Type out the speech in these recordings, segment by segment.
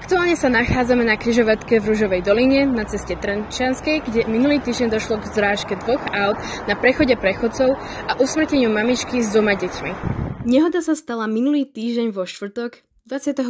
Aktuálne sa nachádzame na križovatke v Ružovej doline na ceste Trenčianskej, kde minulý týždeň došlo k zrážke dvoch aut na prechode prechodcov a usmrteniu mamičky s 2 deťmi. Nehoda sa stala minulý týždeň vo štvrtok 28.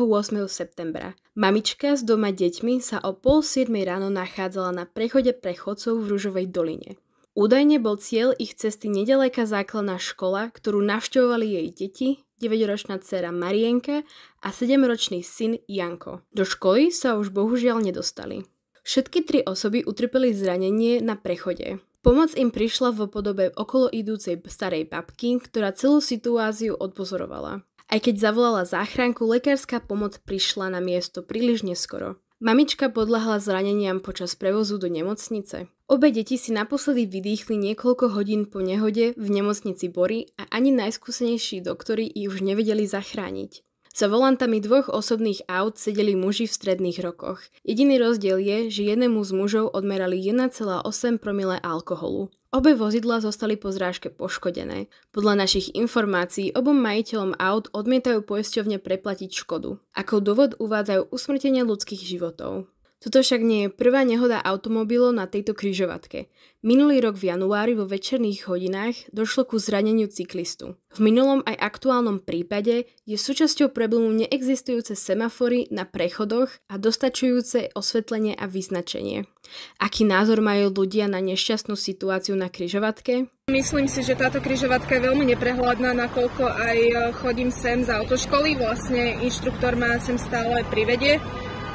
septembra. Mamička s 2 deťmi sa o 6:30 ráno nachádzala na prechode prechodcov v Ružovej doline. Údajne bol cieľ ich cesty nedaleká základná škola, ktorú navštevovali jej deti, 9-ročná dcéra Marienka a 7-ročný syn Janko. Do školy sa už bohužiaľ nedostali. Všetky 3 osoby utrpeli zranenie na prechode. Pomoc im prišla v podobe okolo idúcej starej babky, ktorá celú situáciu odpozorovala. Aj keď zavolala záchranku, lekárska pomoc prišla na miesto príliš neskoro. Mamička podľahla zraneniam počas prevozu do nemocnice. Obe deti si naposledy vydýchli niekoľko hodín po nehode v nemocnici Bory a ani najskúsenejší doktori ich už nevedeli zachrániť. Za volantami 2 osobných aut sedeli muži v stredných rokoch. Jediný rozdiel je, že jednému z mužov odmerali 1,8 promile alkoholu. Obe vozidlá zostali po zrážke poškodené. Podľa našich informácií obom majiteľom aut odmietajú poisťovne preplatiť škodu. Ako dôvod uvádzajú usmrtenie ľudských životov. Toto však nie je prvá nehoda automobilov na tejto križovatke. Minulý rok v januári vo večerných hodinách došlo ku zraneniu cyklistu. V minulom aj aktuálnom prípade je súčasťou problému neexistujúce semafory na prechodoch a dostačujúce osvetlenie a vyznačenie. Aký názor majú ľudia na nešťastnú situáciu na križovatke? Myslím si, že táto križovatka je veľmi neprehľadná, nakoľko aj chodím sem z autoškoly, vlastne inštruktor ma sem stále privedie,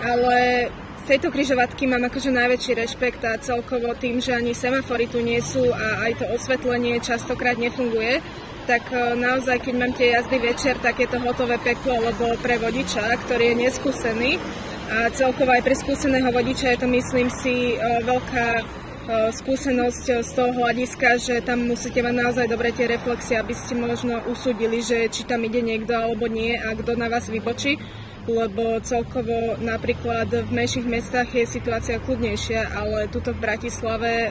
ale z tejto križovatky mám akože najväčší rešpekt a celkovo tým, že ani semafory tu nie sú a aj to osvetlenie častokrát nefunguje, tak naozaj, keď mám tie jazdy večer, tak je to hotové peklo, lebo pre vodiča, ktorý je neskúsený a celkovo aj pre skúseného vodiča je to, myslím si, veľká skúsenosť z toho hľadiska, že tam musíte mať naozaj dobre tie reflexie, aby ste možno usúdili, že či tam ide niekto alebo nie a kto na vás vybočí. Lebo celkovo napríklad v menších mestách je situácia kľudnejšia, ale tuto v Bratislave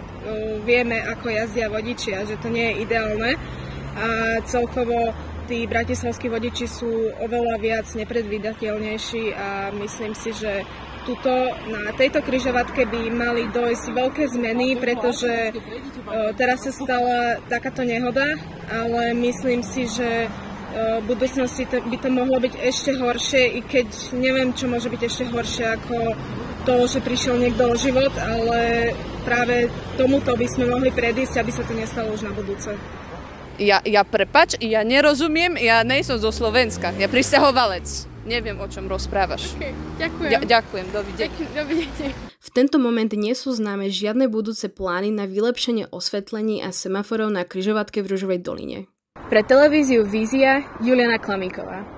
vieme, ako jazdia vodičia, že to nie je ideálne a celkovo tí bratislavskí vodiči sú oveľa viac nepredvídateľnejší a myslím si, že tuto na tejto križovatke by mali dojsť veľké zmeny, pretože teraz sa stala takáto nehoda, ale myslím si, že v budúcnosti by to mohlo byť ešte horšie, i keď neviem, čo môže byť ešte horšie ako to, že prišiel niekto o život, ale práve tomuto by sme mohli predísť, aby sa to nestalo už na budúce. Prepač, ja nerozumiem, ja nejsem zo Slovenska, ja prisťahovalec. Neviem, o čom rozprávaš. Okay, ďakujem. Ďakujem, dovidenia. Dovidenia. V tento moment nie sú známe žiadne budúce plány na vylepšenie osvetlení a semaforov na križovatke v Ružovej doline. Pre televíziu Vízia Juliana Klamíková.